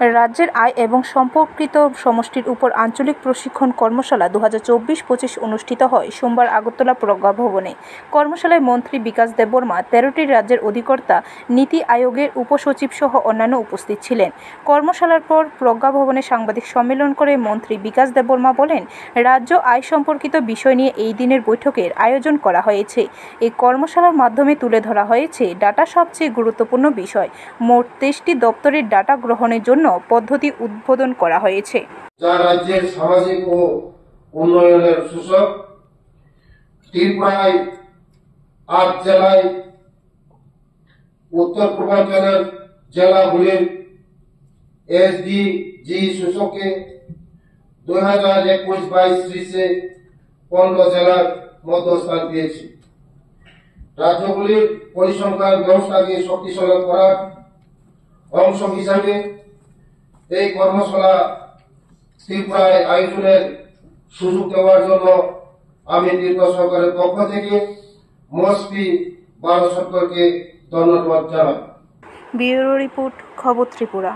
রাজ্যের আয় এবং সম্পর্কিত সমষ্টির উপর আঞ্চলিক প্রশিক্ষণ কর্মশালা 2024-25 অনুষ্ঠিত হয় সোমবার আগরতলা প্রজ্ঞা ভবনে। কর্মশালায় মন্ত্রী বিকাশ দেববর্মা, 13টি রাজ্যের অধিকর্তা, নীতি আয়োগের উপসচিব সহ অন্যান্য উপস্থিত ছিলেন। কর্মশালার পর প্রজ্ঞা ভবনে সাংবাদিক সম্মেলন করে মন্ত্রী বিকাশ দেববর্মা বলেন, রাজ্য আয় সম্পর্কিত বিষয় নিয়ে এই দিনের বৈঠকের আয়োজন করা হয়েছে। এই কর্মশালার মাধ্যমে তুলে ধরা হয়েছে ডাটা সবচেয়ে গুরুত্বপূর্ণ বিষয়। মোট 23টি দপ্তরের ডাটা গ্রহণের জন্য পদ্ধতি উদ্বোধন করা হয়েছে। যা রাজ্যের সামাজিক ও উন্নয়নের সূচক। ত্রিপুরায় 8 জেলায় উত্তর পূর্বাঞ্চলের জেলাগুলির এসডিজি সূচকে 2021-22 15 জেলার মধ্যস্থান পেয়েছে। রাজ্যগুলির পরিসংখ্যান ব্যবস্থাকে শক্তিশালী করার অংশ হিসাবে এই কর্মশালা ত্রিপুরায় আয়োজনের সুযোগ দেওয়ার জন্য আমি ত্রিপুরা সরকারের পক্ষ থেকে মসপি ভারত সরকারকে ধন্যবাদ জানাই। ব্যুরো রিপোর্ট, খবর ত্রিপুরা।